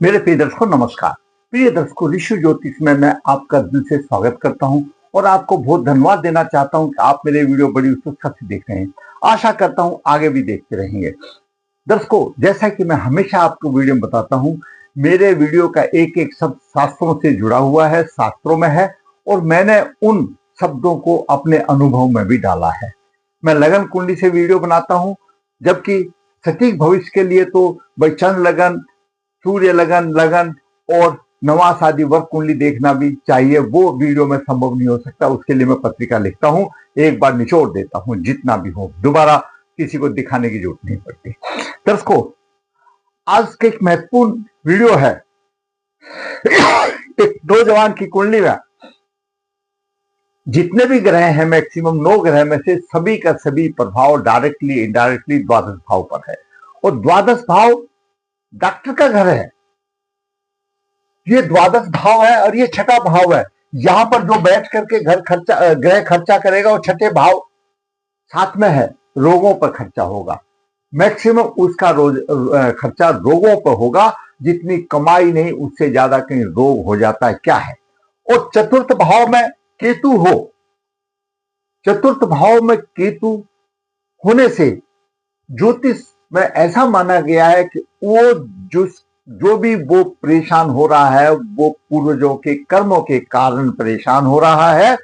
मेरे प्रिय दर्शकों नमस्कार। प्रिय दर्शकों, ऋषि ज्योतिष में मैं आपका दिल से स्वागत करता हूं और आपको बहुत धन्यवाद देना चाहता हूं कि आप मेरे वीडियो बड़ी उत्सुकता से देख रहे हैं। आशा करता हूं आगे भी देखते रहेंगे। दर्शकों, जैसा कि मैं हमेशा आपको वीडियो में बताता हूं, मेरे वीडियो का एक एक शब्द शास्त्रों से जुड़ा हुआ है, शास्त्रों में है और मैंने उन शब्दों को अपने अनुभव में भी डाला है। मैं लगन कुंडली से वीडियो बनाता हूं, जबकि सटीक भविष्य के लिए तो भाई चंद्र लगन, सूर्य लगन और नवास आदि वर्ग कुंडली देखना भी चाहिए। वो वीडियो में संभव नहीं हो सकता, उसके लिए मैं पत्रिका लिखता हूं, एक बार निचोड़ देता हूं, जितना भी हो दोबारा किसी को दिखाने की जरूरत नहीं पड़ती। दर्शकों, आज के एक महत्वपूर्ण वीडियो है। एक नौजवान की कुंडली में जितने भी ग्रह हैं, मैक्सिमम 9 ग्रह में से सभी का सभी प्रभाव डायरेक्टली इनडायरेक्टली द्वादश भाव पर है और द्वादश भाव डॉक्टर का घर है। ये द्वादश भाव है और ये छठा भाव है। यहां पर जो बैठ करके ग्रह खर्चा करेगा वो छठे भाव साथ में है, रोगों पर खर्चा होगा। मैक्सिमम उसका खर्चा रोगों पर होगा। जितनी कमाई नहीं उससे ज्यादा कहीं रोग हो जाता है। क्या है? और चतुर्थ भाव में केतु हो, चतुर्थ भाव में केतु होने से ज्योतिष में ऐसा माना गया है कि वो जो भी वो परेशान हो रहा है वो पूर्वजों के कर्मों के कारण परेशान हो रहा है।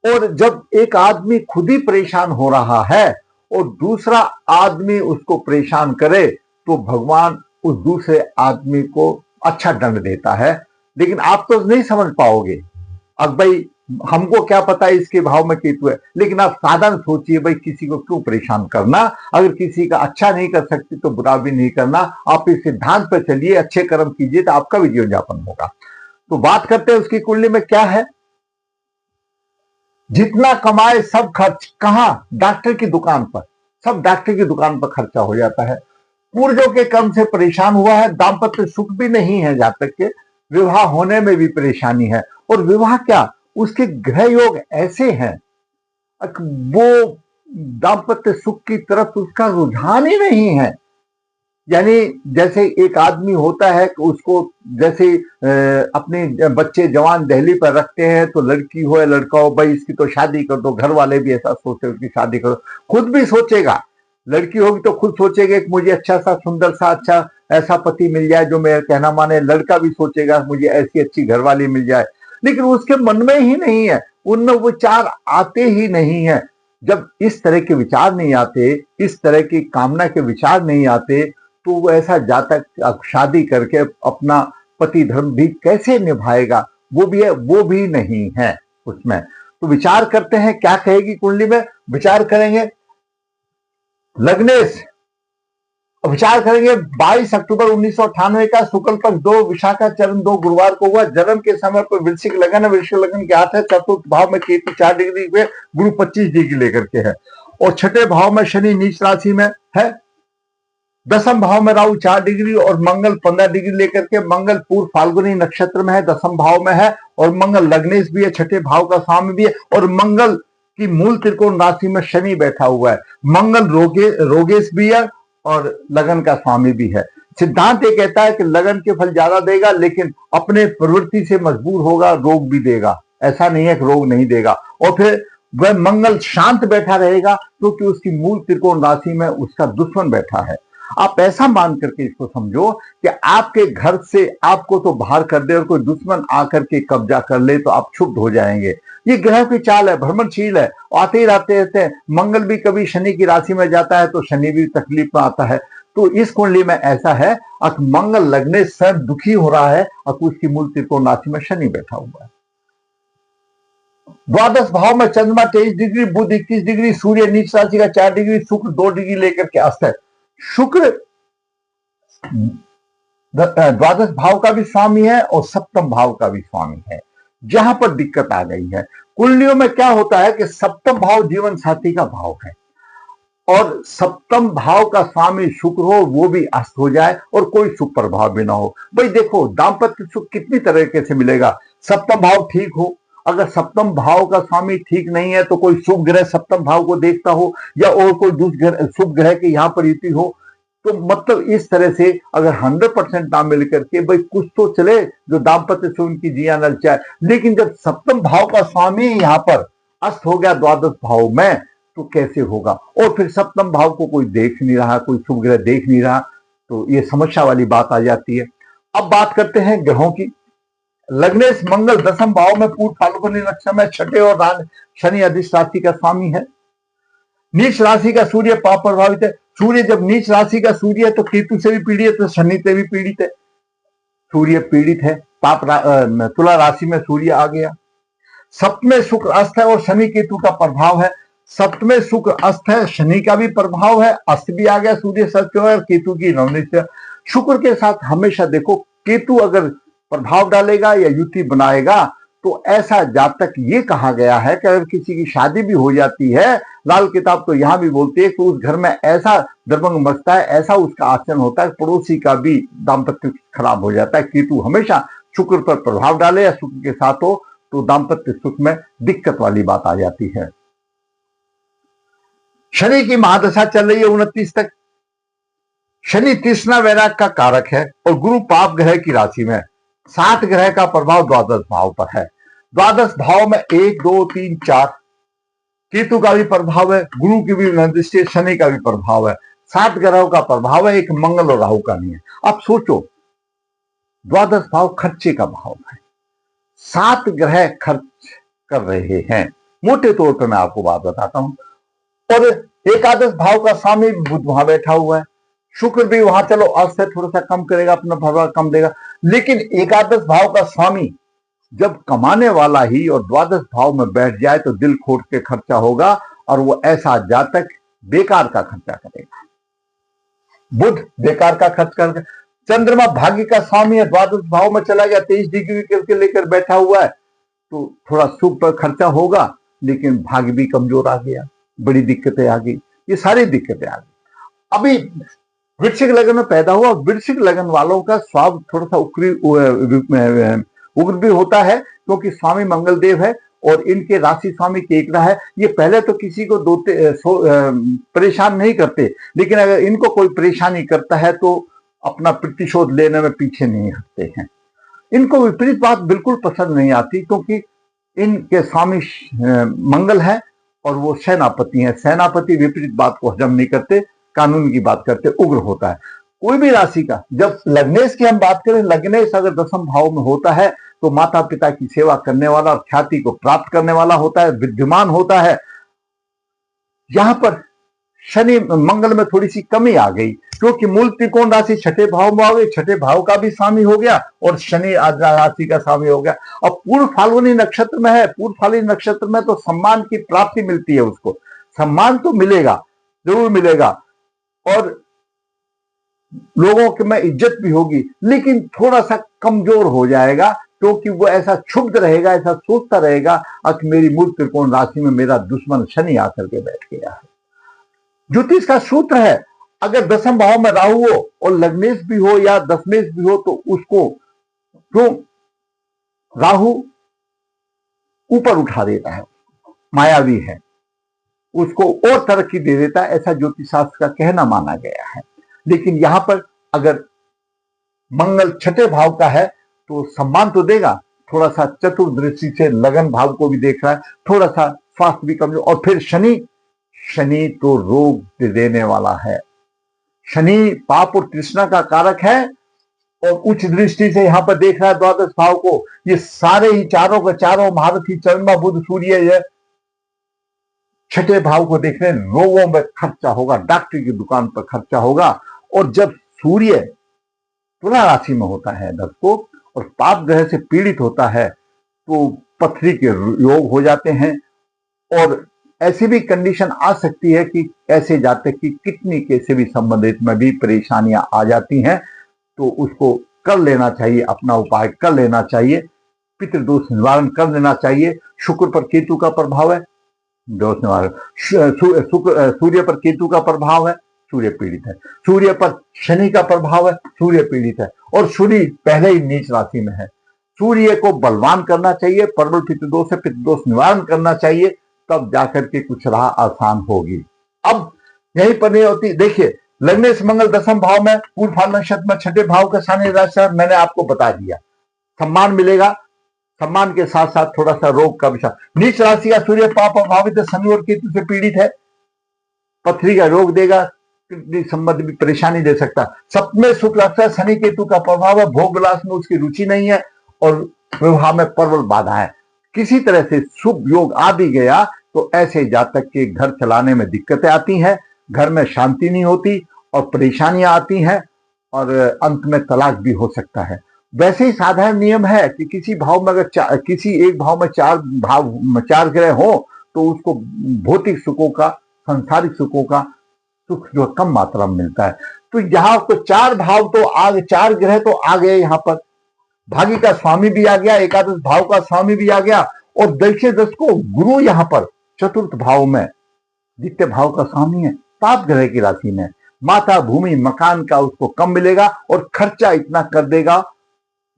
और जब एक आदमी खुद ही परेशान हो रहा है और दूसरा आदमी उसको परेशान करे तो भगवान उस दूसरे आदमी को अच्छा दंड देता है। लेकिन आप तो नहीं समझ पाओगे। अब भाई हमको क्या पता है इसके भाव में केतु है, लेकिन आप साधारण सोचिए, भाई किसी को क्यों परेशान करना। अगर किसी का अच्छा नहीं कर सकते तो बुरा भी नहीं करना। आप इस सिद्धांत पर चलिए, अच्छे कर्म कीजिए तो आपका भी जीवन यापन होगा। तो बात करते हैं उसकी कुंडली में क्या है। जितना कमाए सब खर्च कहां? डॉक्टर की दुकान पर। सब डॉक्टर की दुकान पर खर्चा हो जाता है। पूर्वजों के कर्म से परेशान हुआ है। दाम्पत्य सुख भी नहीं है, जहां तक के विवाह होने में भी परेशानी है। और विवाह क्या, उसके ग्रह योग ऐसे हैं वो दाम्पत्य सुख की तरफ उसका रुझान ही नहीं है। यानी जैसे एक आदमी होता है कि उसको जैसे अपने बच्चे जवान दहली पर रखते हैं तो लड़की हो या लड़का हो, भाई इसकी तो शादी कर दो। घर वाले भी ऐसा सोचते उसकी शादी करो। खुद भी सोचेगा, लड़की होगी तो खुद सोचेगा कि मुझे अच्छा सा सुंदर सा अच्छा ऐसा पति मिल जाए जो मेरा कहना माने। लड़का भी सोचेगा मुझे ऐसी अच्छी घरवाली मिल जाए। लेकिन उसके मन में ही नहीं है, उनमें विचार आते ही नहीं है। जब इस तरह के विचार नहीं आते, इस तरह की कामना के विचार नहीं आते, तो वो ऐसा जातक शादी करके अपना पति धर्म भी कैसे निभाएगा? वो भी है, वो भी नहीं है उसमें। तो विचार करते हैं क्या कहेगी कुंडली में। विचार करेंगे लग्नेश, विचार करेंगे 22 अक्टूबर 1998 का शुक्ल पक्ष 2 विशाखा चरण 2 गुरुवार को हुआ। जन्म के समय पर वृश्चिक लगन है। वृश्चिक लगन के हाथ है। चतुर्थ भाव में केतु 4 डिग्री पे, गुरु 25 डिग्री लेकर के है। और छठे भाव में शनि नीच राशि में है। दसम भाव में राहु 4 डिग्री और मंगल 15 डिग्री लेकर के। मंगल पूर्व फाल्गुनी नक्षत्र में है, दसम भाव में है। और मंगल लग्नेश भी है, छठे भाव का स्वामी भी है। और मंगल की मूल त्रिकोण राशि में शनि बैठा हुआ है। मंगल रोगेश भी है और लगन का स्वामी भी है। सिद्धांत ये कहता है कि लगन के फल ज्यादा देगा, लेकिन अपने प्रवृत्ति से मजबूर होगा, रोग भी देगा। ऐसा नहीं है कि रोग नहीं देगा। और फिर वह मंगल शांत बैठा रहेगा क्योंकि उसकी मूल त्रिकोण राशि में उसका दुश्मन बैठा है। आप ऐसा मान करके इसको समझो कि आपके घर से आपको तो बाहर कर दे और कोई दुश्मन आकर के कब्जा कर ले तो आप क्षुब्ध हो जाएंगे। ये ग्रह की चाल है, भ्रमणशील है, आते ही रहते रहते हैं। मंगल भी कभी शनि की राशि में जाता है तो शनि भी तकलीफ में आता है। तो इस कुंडली में ऐसा है, मंगल लगने से दुखी हो रहा है और उसकी मूल त्रिकोण राशि में शनि बैठा हुआ है। द्वादश भाव में चंद्रमा 23 डिग्री, बुध 21 डिग्री, सूर्य नीच राशि का 4 डिग्री, शुक्र 2 डिग्री लेकर के अस्त है। शुक्र द्वादश भाव का भी स्वामी है और सप्तम भाव का भी स्वामी है। जहां पर दिक्कत आ गई है, कुंडलियों में क्या होता है कि सप्तम भाव जीवन साथी का भाव है और सप्तम भाव का स्वामी शुक्र हो, वो भी अस्त हो जाए और कोई शुभ प्रभाव भी ना हो। भाई देखो, दाम्पत्य सुख कितनी तरीके से मिलेगा। सप्तम भाव ठीक हो, अगर सप्तम भाव का स्वामी ठीक नहीं है तो कोई शुभ ग्रह सप्तम भाव को देखता हो या और कोई दूसरे शुभ ग्रह के यहां पर युति हो तो मतलब इस तरह से अगर 100% ना मिल करके भाई कुछ तो चले जो दाम्पत्य से उनकी जिया न चाहे, लेकिन जब सप्तम भाव का स्वामी यहाँ पर अस्त हो गया द्वादश भाव में तो कैसे होगा। और फिर सप्तम भाव को कोई देख नहीं रहा, कोई शुभ ग्रह देख नहीं रहा, तो ये समस्या वाली बात आ जाती है। अब बात करते हैं ग्रहों की। लग्नेश मंगल दसम भाव में पूर्व फाल्गुनी नक्षत्र में छठे और शनि अधिष्ठ राशि का स्वामी है। नीच राशि का सूर्य पाप प्रभावित है। सूर्य जब नीच राशि का सूर्य है तो केतु से भी पीड़ित है, शनि से भी पीड़ित है। सूर्य पीड़ित है, तुला राशि में सूर्य आ गया। सप्तमें शुक्र अस्त है और शनि केतु का प्रभाव है। सप्तमें शुक्र अस्त है, शनि का भी प्रभाव है, अस्त भी आ गया, सूर्य सत्य और केतु की नवनिश्चय। शुक्र के साथ हमेशा देखो केतु अगर प्रभाव डालेगा या युति बनाएगा तो ऐसा जातक ये कहा गया है कि अगर किसी की शादी भी हो जाती है, लाल किताब तो यहां भी बोलती है कि उस घर में ऐसा दबंग मचता है, ऐसा उसका आचरण होता है, पड़ोसी का भी दाम्पत्य खराब हो जाता है। केतु हमेशा शुक्र पर प्रभाव डाले या शुक्र के साथ हो तो दाम्पत्य सुख में दिक्कत वाली बात आ जाती है। शनि की महादशा चल रही है 29 तक। शनि तृष्णा वैराग का कारक है और गुरु पाप ग्रह की राशि में। 7 ग्रह का प्रभाव द्वादश भाव पर है। द्वादश भाव में 1 2 3 4 केतु का भी प्रभाव है, गुरु की भी दृष्टि, शनि का भी प्रभाव है। 7 ग्रहों का प्रभाव है, एक मंगल और राहु का नहीं है। अब सोचो, द्वादश भाव खर्चे का भाव है, 7 ग्रह खर्च कर रहे हैं। मोटे तौर पर मैं आपको बात बताता हूं। और एकादश भाव का स्वामी बुध वहां बैठा हुआ है, शुक्र भी वहां चलो अस्त है, थोड़ा सा कम करेगा, अपना प्रभाव कम देगा। लेकिन एकादश भाव का स्वामी जब कमाने वाला ही और द्वादश भाव में बैठ जाए तो दिल खोट के खर्चा होगा और वो ऐसा जातक बेकार का खर्चा करेगा। बुध बेकार का खर्च कर। चंद्रमा भाग्य का स्वामी है, द्वादश भाव में चला गया, 23 डिग्री करके लेकर बैठा हुआ है, तो थोड़ा शुभ पर खर्चा होगा, लेकिन भाग्य भी कमजोर आ गया, बड़ी दिक्कतें आ गई, ये सारी दिक्कतें आ गई। अभी वृश्चिक लगन में पैदा हुआ, वृश्चिक लगन वालों का स्वभाव थोड़ा सा उग्र भी होता है क्योंकि स्वामी मंगल देव है और इनके राशि स्वामी केकरा है। ये पहले तो किसी को परेशान नहीं करते, लेकिन अगर इनको कोई परेशानी करता है तो अपना प्रतिशोध लेने में पीछे नहीं हटते हैं। इनको विपरीत बात बिल्कुल पसंद नहीं आती क्योंकि इनके स्वामी मंगल है और वो सेनापति हैं। सेनापति विपरीत बात को हजम नहीं करते, कानून की बात करते, उग्र होता है। कोई भी राशि का, जब लग्नेश की हम बात करें, लग्नेश अगर दसम भाव में होता है तो माता पिता की सेवा करने वाला और ख्याति को प्राप्त करने वाला होता है, विद्यमान होता है। यहां पर शनि मंगल में थोड़ी सी कमी आ गई क्योंकि मूल त्रिकोण राशि छठे भाव में आ गई, छठे भाव का भी स्वामी हो गया और शनि राशि का स्वामी हो गया। अब पूर्व फाल्गुनी नक्षत्र में है, पूर्व फाल्गुनी नक्षत्र में तो सम्मान की प्राप्ति मिलती है, उसको सम्मान तो मिलेगा, जरूर मिलेगा और लोगों के में इज्जत भी होगी, लेकिन थोड़ा सा कमजोर हो जाएगा क्योंकि वो ऐसा क्षुब्ध रहेगा, ऐसा सोचता रहेगा कि मेरी मूल त्रिकोण राशि में मेरा दुश्मन शनि आकर के बैठ गया है। ज्योतिष का सूत्र है, अगर दसम भाव में राहु हो और लग्नेश भी हो या दशमेश भी हो तो उसको क्यों राहु ऊपर उठा देता है, मायावी है, उसको और तरक्की दे देता है, ऐसा ज्योतिष शास्त्र का कहना माना गया है। लेकिन यहां पर अगर मंगल छठे भाव का है तो सम्मान तो देगा, थोड़ा सा चतुर्दृष्टि से लगन भाव को भी देख रहा है, थोड़ा सा स्वास्थ्य भी कमजोर। और फिर शनि तो रोग देने वाला है, शनि पाप और तृष्णा का कारक है और उच्च दृष्टि से यहां पर देख रहा है द्वादश भाव को। ये सारे ही चारों के चारों महारथी चंद्रमा बुध सूर्य छठे भाव को देख रहे हैं। रोगों में खर्चा होगा, डॉक्टर की दुकान पर खर्चा होगा। और जब सूर्य तुला राशि में होता है 10 को और पाप ग्रह से पीड़ित होता है तो पथरी के योग हो जाते हैं और ऐसी भी कंडीशन आ सकती है कि ऐसे जातक की किडनी के से भी संबंधित में भी परेशानियां आ जाती हैं, तो उसको कर लेना चाहिए, अपना उपाय कर लेना चाहिए, पितृदोष निवारण कर लेना चाहिए। शुक्र पर केतु का प्रभाव है, दोष निवारण। सूर्य पर केतु का प्रभाव है, सूर्य पीड़ित है। सूर्य पर शनि का प्रभाव है, सूर्य पीड़ित है और सूर्य पहले ही नीच राशि में है। सूर्य को बलवान करना चाहिए, प्रबल पितृदोष है, पितृदोष निवारण करना चाहिए, तब जाकर के कुछ राह आसान होगी। अब यहीं पर नहीं होती। देखिए लग्न से मंगल दसम भाव में, पूर्व नक्षत्र में छठे भाव का सानी राशि है, मैंने आपको बता दिया। सम्मान मिलेगा, सम्मान के साथ साथ थोड़ा सा रोग का विषय। नीच राशि का सूर्य पाप प्रभावित है, शनि और केतु से पीड़ित है, पथरी का रोग देगा, किडनी संबंध भी परेशानी दे सकता है। सप्तम शुक्ल अक्षर शनि केतु का प्रभाव है, भोग विलास में उसकी रुचि नहीं है और विवाह में प्रबल बाधा है। किसी तरह से शुभ योग आ भी गया तो ऐसे जातक के घर चलाने में दिक्कतें आती हैं, घर में शांति नहीं होती और परेशानियां आती हैं और अंत में तलाक भी हो सकता है। वैसे ही साधारण नियम है कि किसी भाव में अगर किसी एक भाव में चार ग्रह हो तो उसको भौतिक सुखों का, सांसारिक सुखों का सुख जो कम मात्रा में मिलता है। तो यहाँ तो चार भाव तो चार ग्रह तो आ गए, यहाँ पर भाग्य का स्वामी भी आ गया, एकादश भाव का स्वामी भी आ गया और दशे दश को गुरु यहाँ पर चतुर्थ भाव में द्वितीय भाव का स्वामी है, पाप ग्रह की राशि में। माता भूमि मकान का उसको कम मिलेगा और खर्चा इतना कर देगा,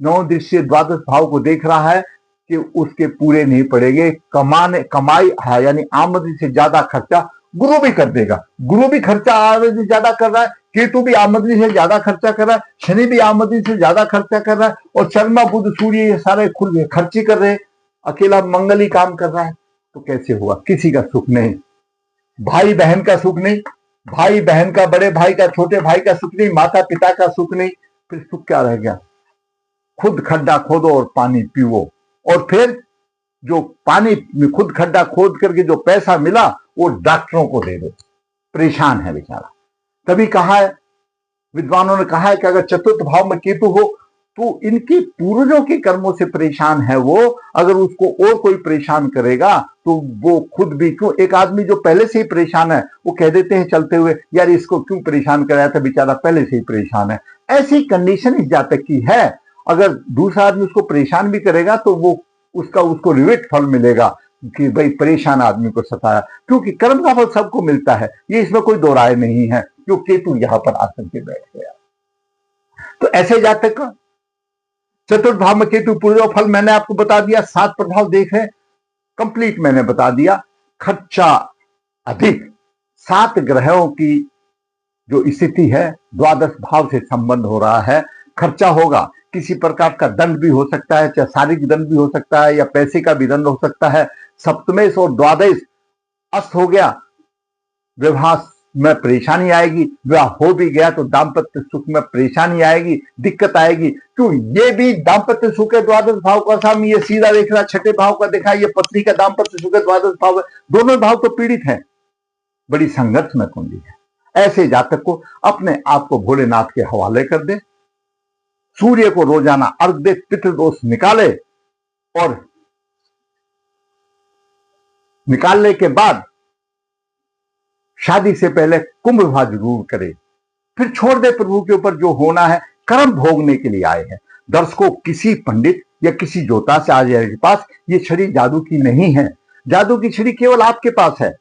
नौ दृश्य द्वादश भाव को देख रहा है कि उसके पूरे नहीं पड़ेंगे। कमाई है यानी आमदनी से ज्यादा खर्चा गुरु भी कर देगा। गुरु भी खर्चा आमदनी से ज्यादा कर रहा है, केतु भी आमदनी से ज्यादा खर्चा कर रहा है, शनि भी आमदनी से ज्यादा खर्चा कर रहा है और चंद्रमा बुध सूर्य ये सारे खुल खर्ची कर रहे हैं, अकेला मंगल ही काम कर रहा है। तो कैसे हुआ? किसी का सुख नहीं, भाई बहन का सुख नहीं, भाई बहन का, बड़े भाई का, छोटे भाई का सुख नहीं, माता पिता का सुख नहीं, फिर सुख क्या रह गया? खुद खड्डा खोदो और पानी पीओ और फिर जो पानी खुद खड्डा खोद करके जो पैसा मिला वो डॉक्टरों को दे दो। परेशान है बेचारा। तभी कहा है, विद्वानों ने कहा है कि अगर चतुर्थ भाव में केतु हो तो इनके पूर्वजों के कर्मों से परेशान है वो, अगर उसको और कोई परेशान करेगा तो वो खुद भी, क्यों एक आदमी जो पहले से ही परेशान है वो कह देते हैं चलते हुए, यार इसको क्यों परेशान कराया था, बेचारा पहले से ही परेशान है। ऐसी कंडीशन इस जातक की है, अगर दूसरा आदमी उसको परेशान भी करेगा तो वो उसको रिविट फल मिलेगा कि भाई परेशान आदमी को सताया, क्योंकि कर्म का फल सबको मिलता है, ये इसमें कोई दो राय नहीं है, क्यों केतु यहां पर आकर के बैठ गया। तो ऐसे जातक का चतुर्थ भाव में केतु पूर्व फल मैंने आपको बता दिया, 7 प्रभाव देख रहे कंप्लीट मैंने बता दिया। खर्चा अधिक, 7 ग्रहों की जो स्थिति है द्वादश भाव से संबंध हो रहा है, खर्चा होगा, किसी प्रकार का दंड भी हो सकता है, चाहे शारीरिक दंड भी हो सकता है या पैसे का भी दंड हो सकता है। सप्तमेश और द्वादश अस्त हो गया, विवाह में परेशानी आएगी, विवाह हो भी गया तो दाम्पत्य सुख में परेशानी आएगी, दिक्कत आएगी, क्यों ये भी दाम्पत्य सुख है द्वादश भाव का स्वामी, ये सीधा देख रहा छठे भाव का देखा, ये पत्नी का दाम्पत्य सुख है द्वादश भाव है, दोनों भाव तो पीड़ित है, बड़ी संघर्ष में कुंडली है। ऐसे जातक को अपने आप को भोलेनाथ के हवाले कर दे, सूर्य को रोजाना अर्घ दे, पितृदोष निकाले और निकालने के बाद शादी से पहले कुंभ विवाह जरूर करे, फिर छोड़ दे प्रभु के ऊपर जो होना है। कर्म भोगने के लिए आए हैं। दर्शकों, किसी पंडित या किसी ज्योतिष से आज के पास ये छड़ी जादू की नहीं है, जादू की छड़ी केवल आपके पास है।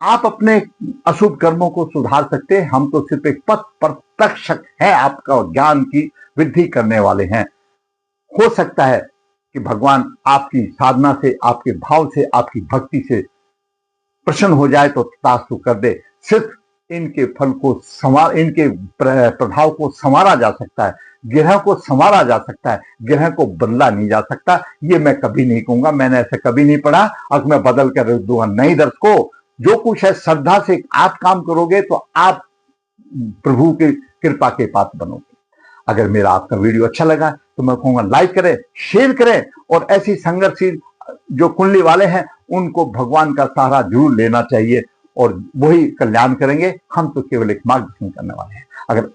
आप अपने अशुभ कर्मों को सुधार सकते हैं, हम तो सिर्फ एक पथ प्रत्यक्षक है, आपका ज्ञान की वृद्धि करने वाले हैं। हो सकता है कि भगवान आपकी साधना से, आपके भाव से, आपकी भक्ति से प्रसन्न हो जाए तो तथास्तु कर दे। सिर्फ इनके फल को इनके प्रभाव को संवारा जा सकता है, ग्रह को संवारा जा सकता है, ग्रह को बदला नहीं जा सकता। ये मैं कभी नहीं कहूंगा, मैंने ऐसे कभी नहीं पढ़ा, अगर मैं बदल कर दूंगा नहीं। दर्शकों, जो कुछ है श्रद्धा से आप काम करोगे तो आप प्रभु की कृपा के पात्र बनोगे। अगर मेरा आपका वीडियो अच्छा लगा तो मैं कहूंगा लाइक करें, शेयर करें और ऐसी संघर्षशील जो कुंडली वाले हैं उनको भगवान का सहारा जरूर लेना चाहिए और वही कल्याण करेंगे। हम तो केवल एक मार्गदर्शन करने वाले हैं। अगर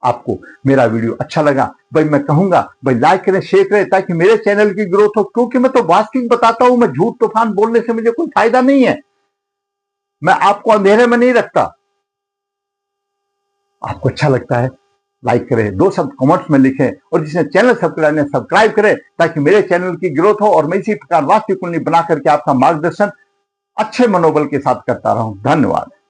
आपको मेरा वीडियो अच्छा लगा भाई, मैं कहूंगा भाई लाइक करें, शेयर करें, ताकि मेरे चैनल की ग्रोथ हो, क्योंकि मैं तो वास्तविक बताता हूं, मैं झूठ तूफान बोलने से मुझे कोई फायदा नहीं है। मैं आपको अंधेरे में नहीं रखता। आपको अच्छा लगता है लाइक करें, 2 शब्द कमेंट्स में लिखें और जिसने चैनल सब्सक्राइब करें ताकि मेरे चैनल की ग्रोथ हो और मैं इसी प्रकार वास्तविक कुंडली बना करके आपका मार्गदर्शन अच्छे मनोबल के साथ करता रहूं। धन्यवाद।